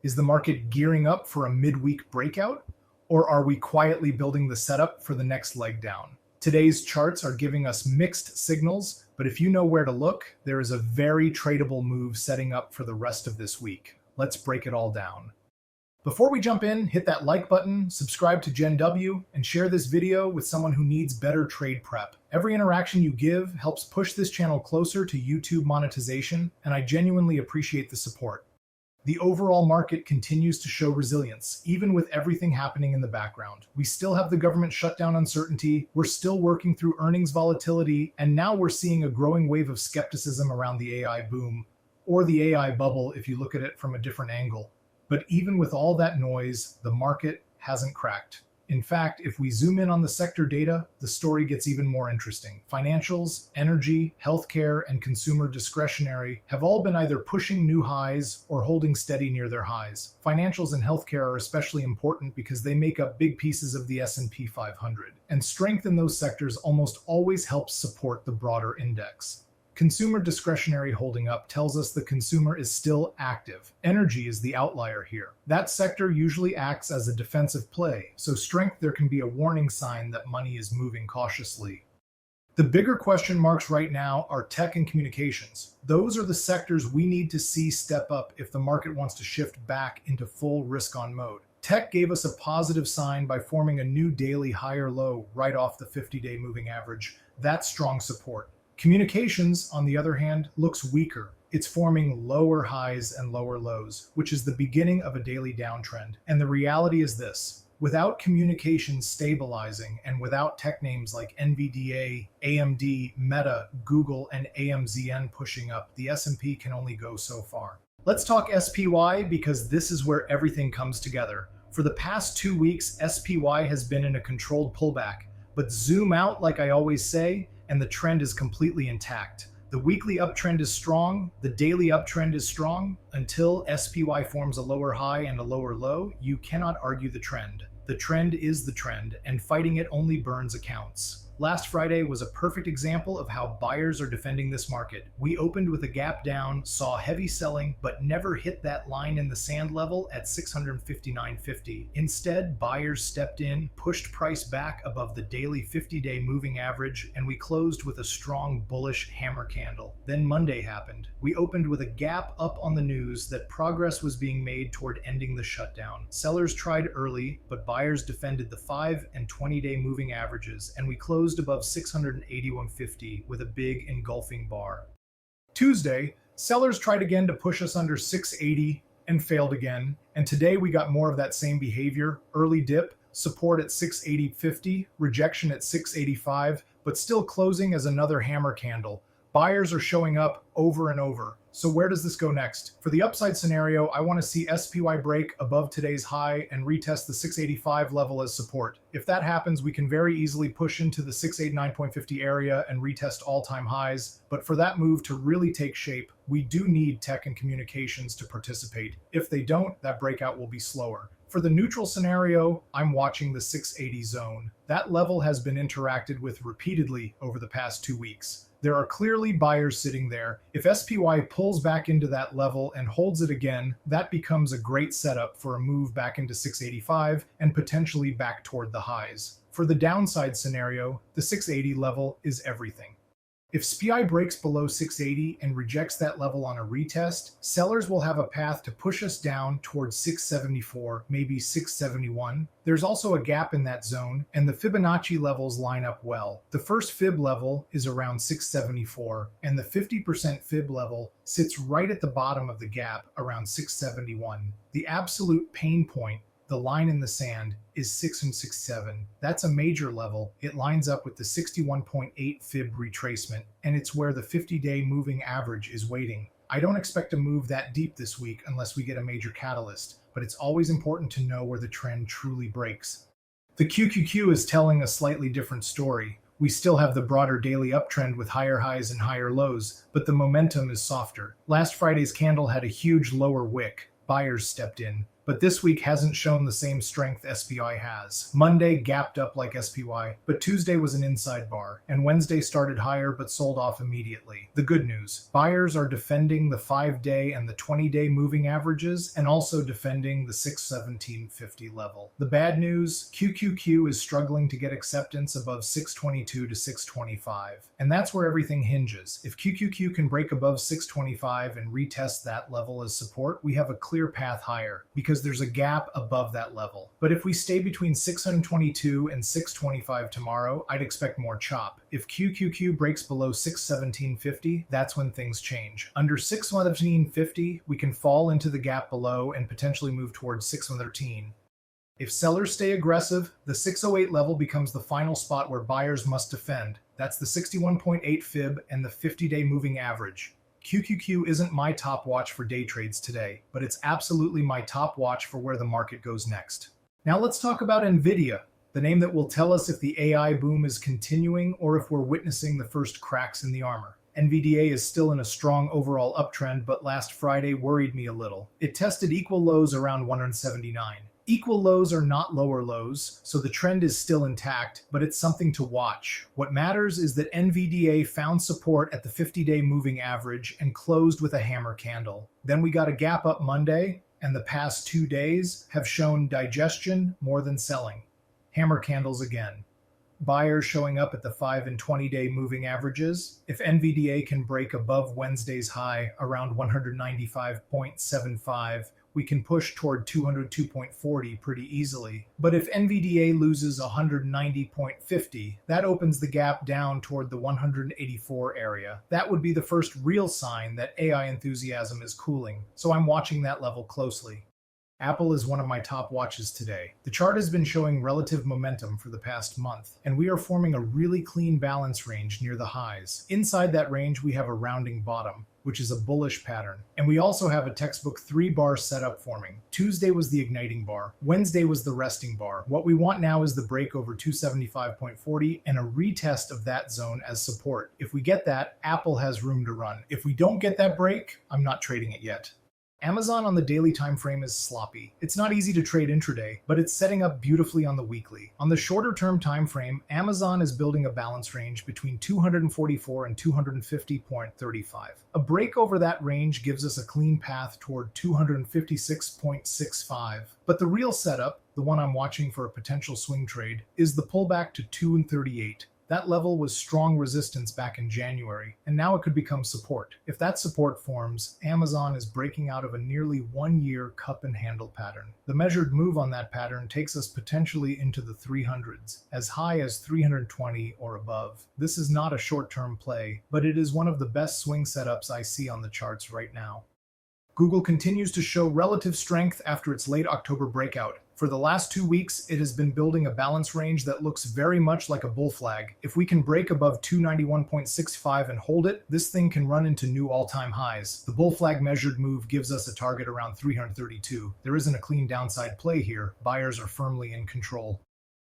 Is the market gearing up for a midweek breakout? Or are we quietly building the setup for the next leg down? Today's charts are giving us mixed signals, but if you know where to look, there is a very tradable move setting up for the rest of this week. Let's break it all down. Before we jump in, hit that like button, subscribe to Gen W, and share this video with someone who needs better trade prep. Every interaction you give helps push this channel closer to YouTube monetization, and I genuinely appreciate the support. The overall market continues to show resilience, even with everything happening in the background. We still have the government shutdown uncertainty, we're still working through earnings volatility, and now we're seeing a growing wave of skepticism around the AI boom, or the AI bubble if you look at it from a different angle. But even with all that noise, the market hasn't cracked. In fact, if we zoom in on the sector data, the story gets even more interesting. Financials, energy, healthcare, and consumer discretionary have all been either pushing new highs or holding steady near their highs. Financials and healthcare are especially important because they make up big pieces of the S&P 500, and strength in those sectors almost always helps support the broader index. Consumer discretionary holding up tells us the consumer is still active. Energy is the outlier here. That sector usually acts as a defensive play, so strength there can be a warning sign that money is moving cautiously. The bigger question marks right now are tech and communications. Those are the sectors we need to see step up if the market wants to shift back into full risk-on mode. Tech gave us a positive sign by forming a new daily higher low right off the 50-day moving average. That's strong support. Communications, on the other hand, looks weaker. It's forming lower highs and lower lows, which is the beginning of a daily downtrend. And the reality is this: without communications stabilizing and without tech names like NVDA, AMD, Meta, Google, and AMZN pushing up, the S&P can only go so far. Let's talk SPY because this is where everything comes together. For the past 2 weeks, SPY has been in a controlled pullback, but zoom out like I always say, and the trend is completely intact. The weekly uptrend is strong, the daily uptrend is strong. Until SPY forms a lower high and a lower low, you cannot argue the trend. The trend is the trend, and fighting it only burns accounts. Last Friday was a perfect example of how buyers are defending this market. We opened with a gap down, saw heavy selling, but never hit that line in the sand level at 659.50. Instead, buyers stepped in, pushed price back above the daily 50-day moving average, and we closed with a strong bullish hammer candle. Then Monday happened. We opened with a gap up on the news that progress was being made toward ending the shutdown. Sellers tried early, but buyers defended the 5 and 20-day moving averages, and we closed above 681.50 with a big engulfing bar. Tuesday, sellers tried again to push us under 680 and failed again, and today we got more of that same behavior: early dip, support at 680.50, rejection at 685, but still closing as another hammer candle. Buyers are showing up over and over. So where does this go next? For the upside scenario, I want to see SPY break above today's high and retest the 685 level as support. If that happens, we can very easily push into the 689.50 area and retest all-time highs. But for that move to really take shape, we do need tech and communications to participate. If they don't, that breakout will be slower. For the neutral scenario, I'm watching the 680 zone. That level has been interacted with repeatedly over the past 2 weeks. There are clearly buyers sitting there. If SPY pulls back into that level and holds it again, that becomes a great setup for a move back into 685 and potentially back toward the highs. For the downside scenario, the 680 level is everything. If SPY breaks below 680 and rejects that level on a retest, sellers will have a path to push us down towards 674, maybe 671. There's also a gap in that zone, and the Fibonacci levels line up well. The first fib level is around 674, and the 50% fib level sits right at the bottom of the gap around 671. The absolute pain point, the line in the sand, is 667. That's a major level. It lines up with the 61.8 fib retracement, and it's where the 50-day moving average is waiting. I don't expect to move that deep this week unless we get a major catalyst, but it's always important to know where the trend truly breaks. The QQQ is telling a slightly different story. We still have the broader daily uptrend with higher highs and higher lows, but the momentum is softer. Last Friday's candle had a huge lower wick. Buyers stepped in. But this week hasn't shown the same strength SPY has. Monday gapped up like SPY, but Tuesday was an inside bar, and Wednesday started higher but sold off immediately. The good news, buyers are defending the 5-day and the 20-day moving averages, and also defending the 617.50 level. The bad news, QQQ is struggling to get acceptance above 622 to 625, and that's where everything hinges. If QQQ can break above 625 and retest that level as support, we have a clear path higher, because there's a gap above that level. But if we stay between 622 and 625 tomorrow, I'd expect more chop. If QQQ breaks below 617.50, that's when things change. Under 617.50, we can fall into the gap below and potentially move towards 613. If sellers stay aggressive, the 608 level becomes the final spot where buyers must defend. That's the 61.8 fib and the 50-day moving average. QQQ isn't my top watch for day trades today, but it's absolutely my top watch for where the market goes next. Now let's talk about NVDA, the name that will tell us if the AI boom is continuing or if we're witnessing the first cracks in the armor. NVDA is still in a strong overall uptrend, but last Friday worried me a little. It tested equal lows around 179. Equal lows are not lower lows, so the trend is still intact, but it's something to watch. What matters is that NVDA found support at the 50-day moving average and closed with a hammer candle. Then we got a gap up Monday, and the past 2 days have shown digestion more than selling. Hammer candles again. Buyers showing up at the 5 and 20-day moving averages. If NVDA can break above Wednesday's high around 195.75, we can push toward 202.40 pretty easily. But if NVDA loses 190.50, that opens the gap down toward the 184 area. That would be the first real sign that AI enthusiasm is cooling, so I'm watching that level closely. Apple is one of my top watches today. The chart has been showing relative momentum for the past month, and we are forming a really clean balance range near the highs. Inside that range, we have a rounding bottom, which is a bullish pattern. And we also have a textbook 3-bar setup forming. Tuesday was the igniting bar. Wednesday was the resting bar. What we want now is the break over 275.40 and a retest of that zone as support. If we get that, Apple has room to run. If we don't get that break, I'm not trading it yet. Amazon on the daily time frame is sloppy. It's not easy to trade intraday, but it's setting up beautifully on the weekly. On the shorter term time frame, Amazon is building a balance range between 244 and 250.35. A break over that range gives us a clean path toward 256.65. But the real setup, the one I'm watching for a potential swing trade, is the pullback to 238. That level was strong resistance back in January, and now it could become support. If that support forms, Amazon is breaking out of a nearly 1-year cup and handle pattern. The measured move on that pattern takes us potentially into the 300s, as high as 320 or above. This is not a short-term play, but it is one of the best swing setups I see on the charts right now. Google continues to show relative strength after its late October breakout. For the last 2 weeks, it has been building a balance range that looks very much like a bull flag. If we can break above 291.65 and hold it, this thing can run into new all-time highs. The bull flag measured move gives us a target around 332. There isn't a clean downside play here. Buyers are firmly in control.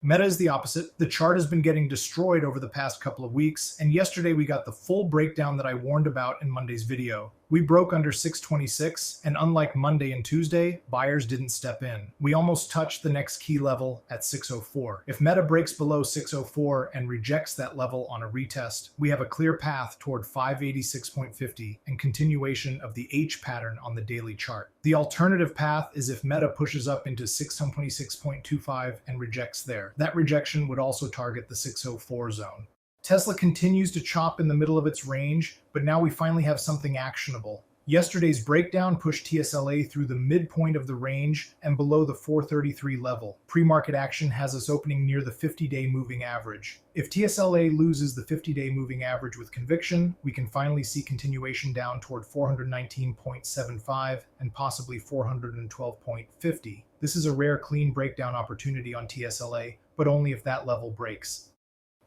Meta is the opposite. The chart has been getting destroyed over the past couple of weeks, and yesterday we got the full breakdown that I warned about in Monday's video. We broke under 626, and unlike Monday and Tuesday, buyers didn't step in. We almost touched the next key level at 604. If Meta breaks below 604 and rejects that level on a retest, we have a clear path toward 586.50 and continuation of the H pattern on the daily chart. The alternative path is if Meta pushes up into 626.25 and rejects there. That rejection would also target the 604 zone. Tesla continues to chop in the middle of its range, but now we finally have something actionable. Yesterday's breakdown pushed TSLA through the midpoint of the range and below the 433 level. Pre-market action has us opening near the 50-day moving average. If TSLA loses the 50-day moving average with conviction, we can finally see continuation down toward 419.75 and possibly 412.50. This is a rare clean breakdown opportunity on TSLA, but only if that level breaks.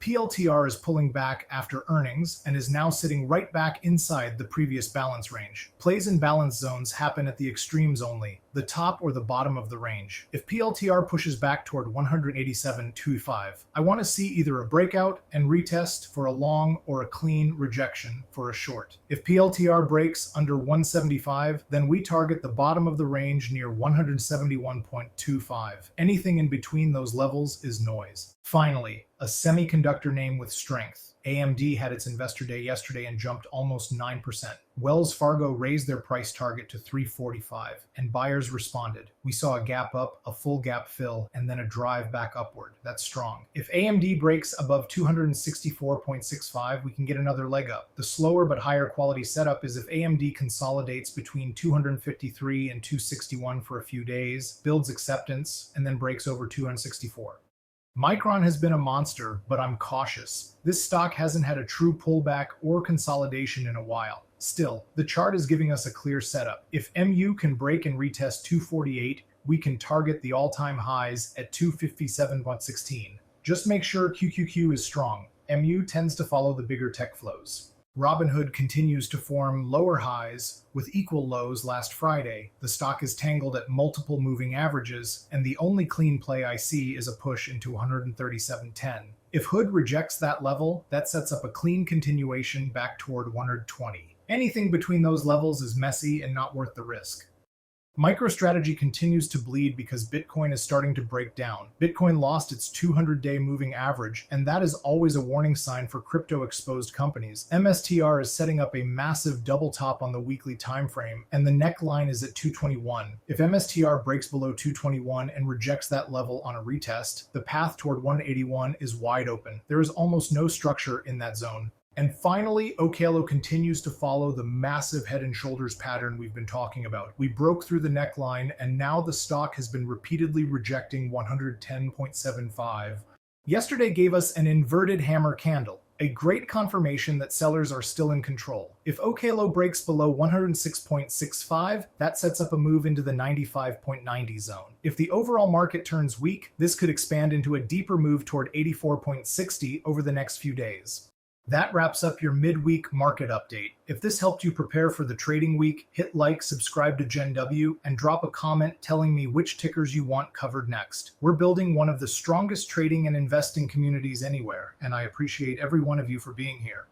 PLTR is pulling back after earnings and is now sitting right back inside the previous balance range. Plays in balance zones happen at the extremes only. The the top or the bottom of the range. If PLTR pushes back toward 187.25, I want to see either a breakout and retest for a long or a clean rejection for a short. If PLTR breaks under 175, then we target the bottom of the range near 171.25. Anything in between those levels is noise. Finally, a semiconductor name with strength. AMD had its investor day yesterday and jumped almost 9%. Wells Fargo raised their price target to $345, and buyers responded. We saw a gap up, a full gap fill, and then a drive back upward. That's strong. If AMD breaks above 264.65, we can get another leg up. The slower but higher quality setup is if AMD consolidates between 253 and 261 for a few days, builds acceptance, and then breaks over 264. Micron has been a monster, but I'm cautious. This stock hasn't had a true pullback or consolidation in a while. Still, the chart is giving us a clear setup. If MU can break and retest 248, we can target the all-time highs at 257.16. Just make sure QQQ is strong. MU tends to follow the bigger tech flows. Robinhood continues to form lower highs with equal lows last Friday. The stock is tangled at multiple moving averages, and the only clean play I see is a push into 137.10. If Hood rejects that level, that sets up a clean continuation back toward 120. Anything between those levels is messy and not worth the risk. MicroStrategy continues to bleed because Bitcoin is starting to break down. Bitcoin lost its 200-day moving average, and that is always a warning sign for crypto-exposed companies. MSTR is setting up a massive double top on the weekly time frame, and the neckline is at 221. If MSTR breaks below 221 and rejects that level on a retest, the path toward 181 is wide open. There is almost no structure in that zone. And finally, OKLO continues to follow the massive head and shoulders pattern we've been talking about. We broke through the neckline, and now the stock has been repeatedly rejecting 110.75. Yesterday gave us an inverted hammer candle, a great confirmation that sellers are still in control. If OKLO breaks below 106.65, that sets up a move into the 95.90 zone. If the overall market turns weak, this could expand into a deeper move toward 84.60 over the next few days. That wraps up your midweek market update. If this helped you prepare for the trading week, hit like, subscribe to Gen W, and drop a comment telling me which tickers you want covered next. We're building one of the strongest trading and investing communities anywhere, and I appreciate every one of you for being here.